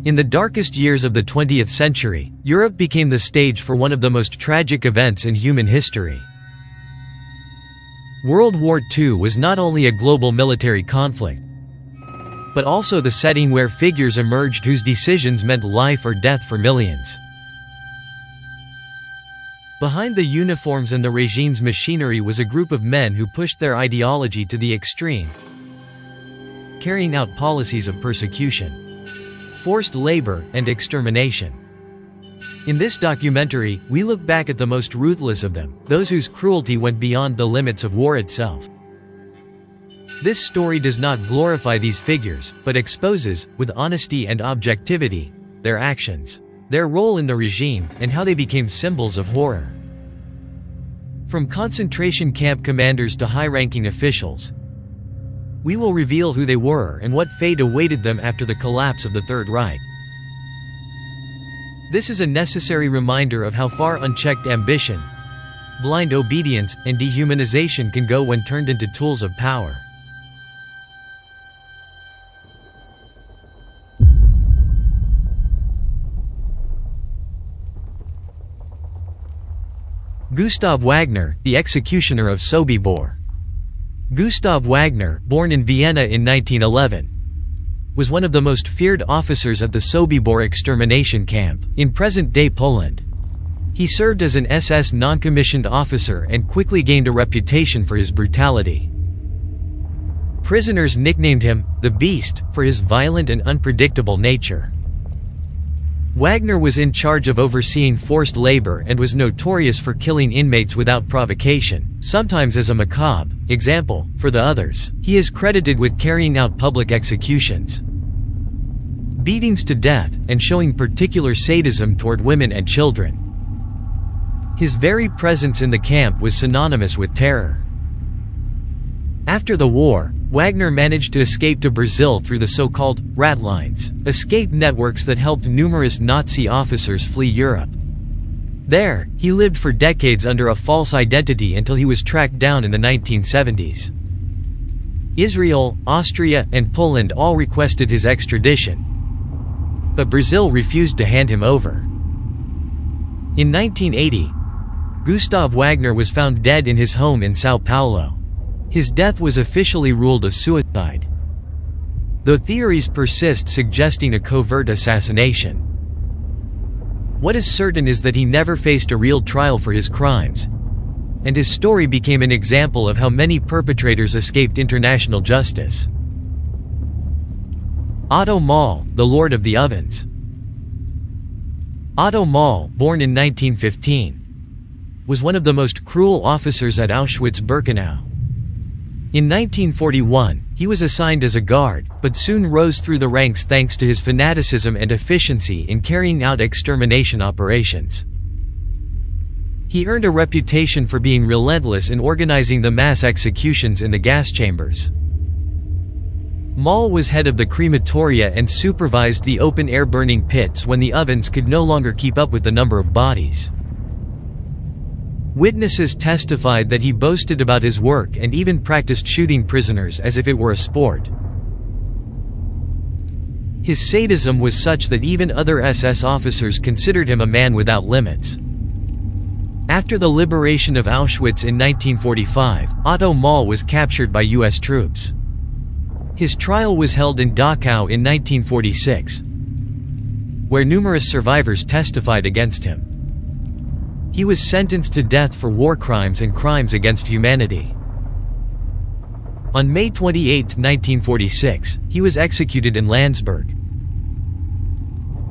In the darkest years of the 20th century, Europe became the stage for one of the most tragic events in human history. World War II was not only a global military conflict, but also the setting where figures emerged whose decisions meant life or death for millions. Behind the uniforms and the regime's machinery was a group of men who pushed their ideology to the extreme, carrying out policies of persecution, forced labor, and extermination. In this documentary, we look back at the most ruthless of them, those whose cruelty went beyond the limits of war itself. This story does not glorify these figures, but exposes, with honesty and objectivity, their actions, their role in the regime, and how they became symbols of horror. From concentration camp commanders to high-ranking officials, we will reveal who they were and what fate awaited them after the collapse of the Third Reich. This is a necessary reminder of how far unchecked ambition, blind obedience, and dehumanization can go when turned into tools of power. Gustav Wagner, the executioner of Sobibor. Gustav Wagner, born in Vienna in 1911, was one of the most feared officers at the Sobibor extermination camp, in present-day Poland. He served as an SS non-commissioned officer and quickly gained a reputation for his brutality. Prisoners nicknamed him, the Beast, for his violent and unpredictable nature. Wagner was in charge of overseeing forced labor and was notorious for killing inmates without provocation, sometimes as a macabre example for the others. He is credited with carrying out public executions, beatings to death, and showing particular sadism toward women and children. His very presence in the camp was synonymous with terror. After the war, Wagner managed to escape to Brazil through the so-called rat lines, escape networks that helped numerous Nazi officers flee Europe. There, he lived for decades under a false identity until he was tracked down in the 1970s. Israel, Austria, and Poland all requested his extradition, but Brazil refused to hand him over. In 1980, Gustav Wagner was found dead in his home in São Paulo. His death was officially ruled a suicide, though theories persist suggesting a covert assassination. What is certain is that he never faced a real trial for his crimes, and his story became an example of how many perpetrators escaped international justice. Otto Moll, the Lord of the Ovens. Otto Moll, born in 1915, was one of the most cruel officers at Auschwitz-Birkenau. In 1941, he was assigned as a guard, but soon rose through the ranks thanks to his fanaticism and efficiency in carrying out extermination operations. He earned a reputation for being relentless in organizing the mass executions in the gas chambers. Moll was head of the crematoria and supervised the open-air burning pits when the ovens could no longer keep up with the number of bodies. Witnesses testified that he boasted about his work and even practiced shooting prisoners as if it were a sport. His sadism was such that even other SS officers considered him a man without limits. After the liberation of Auschwitz in 1945, Otto Moll was captured by US troops. His trial was held in Dachau in 1946, where numerous survivors testified against him. He was sentenced to death for war crimes and crimes against humanity. On May 28, 1946, he was executed in Landsberg.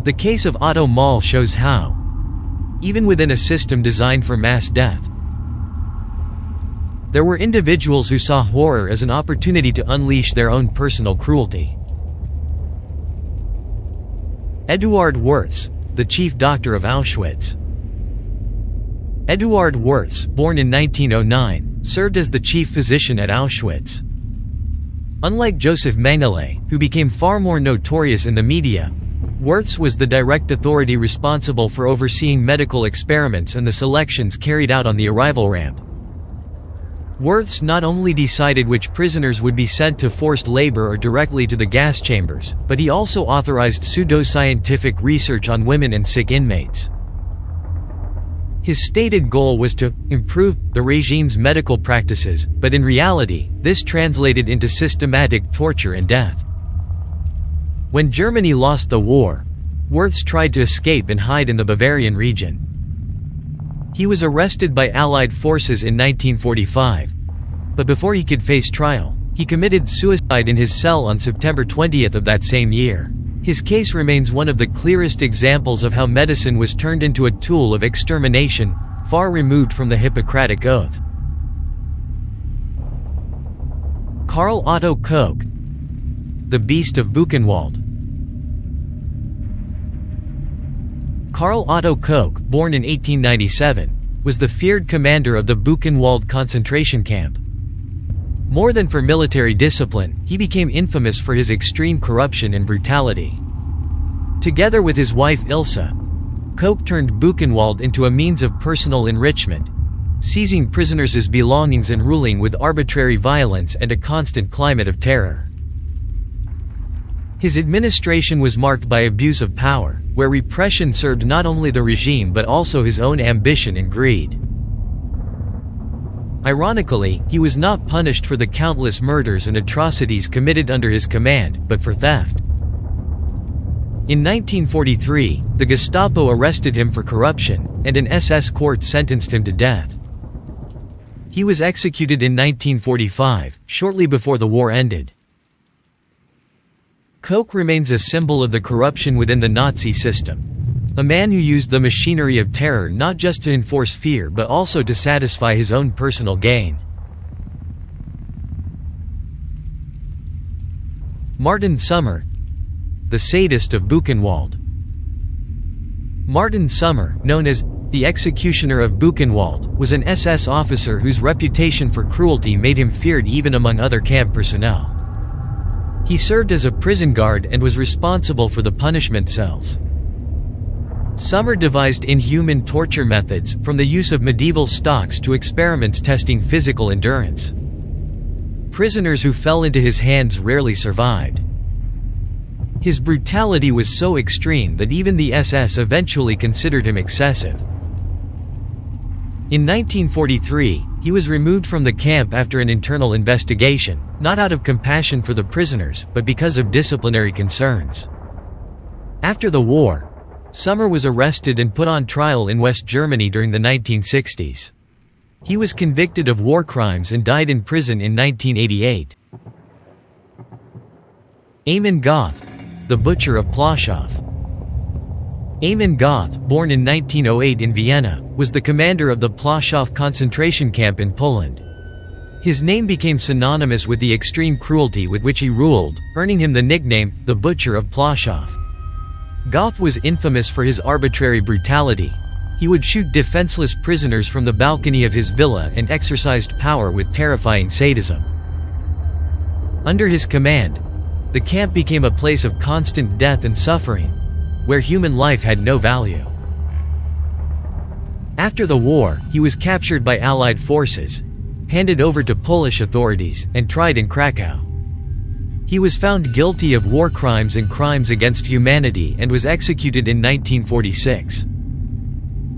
The case of Otto Moll shows how, even within a system designed for mass death, there were individuals who saw horror as an opportunity to unleash their own personal cruelty. Eduard Wirths, the chief doctor of Auschwitz. Eduard Wirths, born in 1909, served as the chief physician at Auschwitz. Unlike Joseph Mengele, who became far more notorious in the media, Wirths was the direct authority responsible for overseeing medical experiments and the selections carried out on the arrival ramp. Wirths not only decided which prisoners would be sent to forced labor or directly to the gas chambers, but he also authorized pseudo-scientific research on women and sick inmates. His stated goal was to improve the regime's medical practices, but in reality, this translated into systematic torture and death. When Germany lost the war, Wirths tried to escape and hide in the Bavarian region. He was arrested by Allied forces in 1945, but before he could face trial, he committed suicide in his cell on September 20th of that same year. His case remains one of the clearest examples of how medicine was turned into a tool of extermination, far removed from the Hippocratic Oath. Karl Otto Koch, the Beast of Buchenwald. Karl Otto Koch, born in 1897, was the feared commander of the Buchenwald concentration camp. More than for military discipline, he became infamous for his extreme corruption and brutality. Together with his wife Ilse, Koch turned Buchenwald into a means of personal enrichment, seizing prisoners' belongings and ruling with arbitrary violence and a constant climate of terror. His administration was marked by abuse of power, where repression served not only the regime but also his own ambition and greed. Ironically, he was not punished for the countless murders and atrocities committed under his command, but for theft. In 1943, the Gestapo arrested him for corruption, and an SS court sentenced him to death. He was executed in 1945, shortly before the war ended. Koch remains a symbol of the corruption within the Nazi system. A man who used the machinery of terror not just to enforce fear but also to satisfy his own personal gain. Martin Sommer, the sadist of Buchenwald. Martin Sommer, known as the executioner of Buchenwald, was an SS officer whose reputation for cruelty made him feared even among other camp personnel. He served as a prison guard and was responsible for the punishment cells. Sommer devised inhuman torture methods, from the use of medieval stocks to experiments testing physical endurance. Prisoners who fell into his hands rarely survived. His brutality was so extreme that even the SS eventually considered him excessive. In 1943, he was removed from the camp after an internal investigation, not out of compassion for the prisoners, but because of disciplinary concerns. After the war, Sommer was arrested and put on trial in West Germany during the 1960s. He was convicted of war crimes and died in prison in 1988. Amon Goth, the Butcher of Plaszow. Amon Goth, born in 1908 in Vienna, was the commander of the Plaszow concentration camp in Poland. His name became synonymous with the extreme cruelty with which he ruled, earning him the nickname, the Butcher of Plaszow. Goth was infamous for his arbitrary brutality. He would shoot defenseless prisoners from the balcony of his villa and exercised power with terrifying sadism. Under his command, the camp became a place of constant death and suffering, where human life had no value. After the war, he was captured by Allied forces, handed over to Polish authorities, and tried in Krakow. He was found guilty of war crimes and crimes against humanity and was executed in 1946.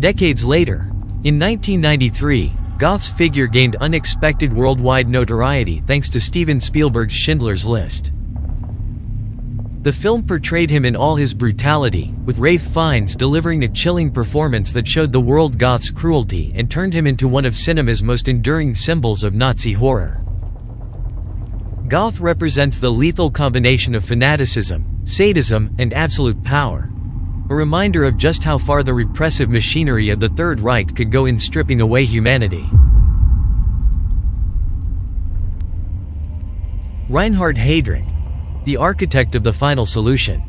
Decades later, in 1993, Goth's figure gained unexpected worldwide notoriety thanks to Steven Spielberg's Schindler's List. The film portrayed him in all his brutality, with Ralph Fiennes delivering a chilling performance that showed the world Goth's cruelty and turned him into one of cinema's most enduring symbols of Nazi horror. Goth represents the lethal combination of fanaticism, sadism, and absolute power, a reminder of just how far the repressive machinery of the Third Reich could go in stripping away humanity. Reinhard Heydrich, the architect of the final solution.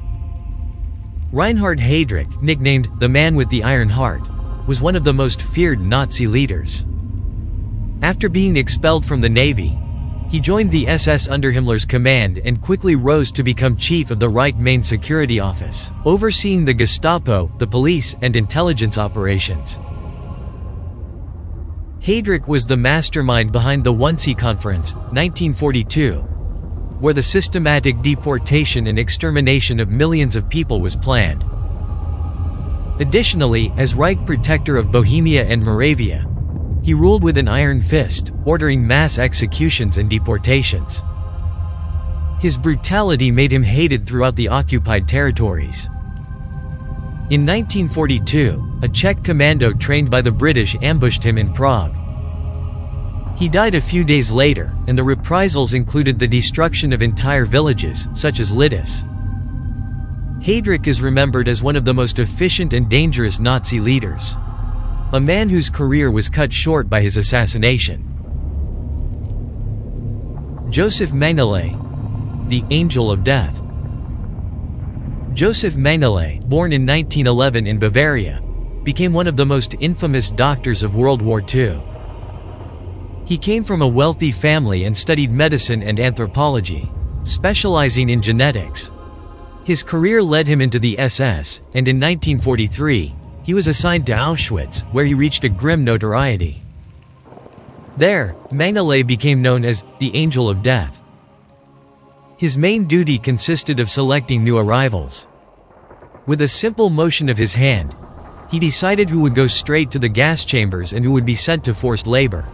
Reinhard Heydrich, nicknamed the Man with the Iron Heart, was one of the most feared Nazi leaders. After being expelled from the Navy, he joined the SS under Himmler's command and quickly rose to become chief of the Reich Main Security Office, overseeing the Gestapo, the police, and intelligence operations. Heydrich was the mastermind behind the Wannsee Conference, 1942, where the systematic deportation and extermination of millions of people was planned. Additionally, as Reich Protector of Bohemia and Moravia, he ruled with an iron fist, ordering mass executions and deportations. His brutality made him hated throughout the occupied territories. In 1942, a Czech commando trained by the British ambushed him in Prague. He died a few days later, and the reprisals included the destruction of entire villages, such as Lidice. Heydrich is remembered as one of the most efficient and dangerous Nazi leaders, a man whose career was cut short by his assassination. Joseph Mengele, the Angel of Death. Joseph Mengele, born in 1911 in Bavaria, became one of the most infamous doctors of World War II. He came from a wealthy family and studied medicine and anthropology, specializing in genetics. His career led him into the SS, and in 1943, he was assigned to Auschwitz, where he reached a grim notoriety. There, Mengele became known as the Angel of Death. His main duty consisted of selecting new arrivals. With a simple motion of his hand, he decided who would go straight to the gas chambers and who would be sent to forced labor.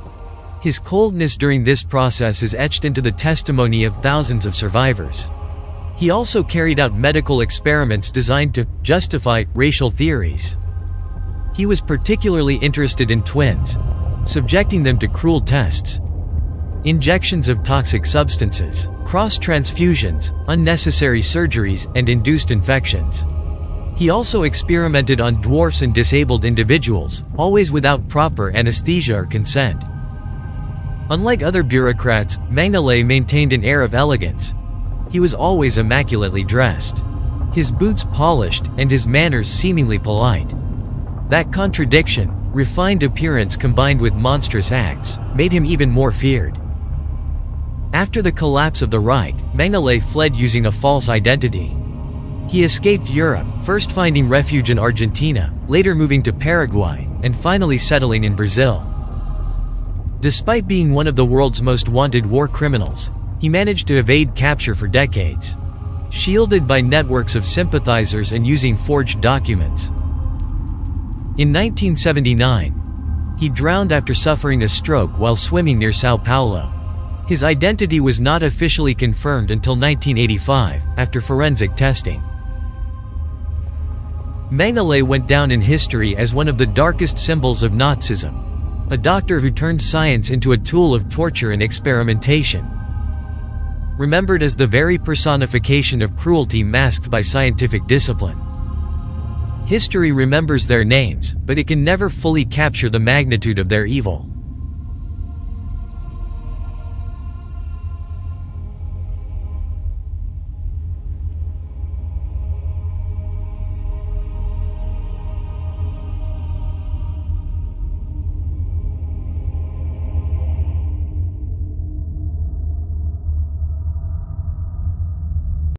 His coldness during this process is etched into the testimony of thousands of survivors. He also carried out medical experiments designed to justify racial theories. He was particularly interested in twins, subjecting them to cruel tests, injections of toxic substances, cross-transfusions, unnecessary surgeries, and induced infections. He also experimented on dwarfs and disabled individuals, always without proper anesthesia or consent. Unlike other bureaucrats, Mengele maintained an air of elegance. He was always immaculately dressed, his boots polished, and his manners seemingly polite. That contradiction, refined appearance combined with monstrous acts, made him even more feared. After the collapse of the Reich, Mengele fled using a false identity. He escaped Europe, first finding refuge in Argentina, later moving to Paraguay, and finally settling in Brazil. Despite being one of the world's most wanted war criminals, he managed to evade capture for decades, shielded by networks of sympathizers and using forged documents. In 1979, he drowned after suffering a stroke while swimming near Sao Paulo. His identity was not officially confirmed until 1985, after forensic testing. Mengele went down in history as one of the darkest symbols of Nazism, a doctor who turned science into a tool of torture and experimentation. Remembered as the very personification of cruelty masked by scientific discipline. History remembers their names, but it can never fully capture the magnitude of their evil.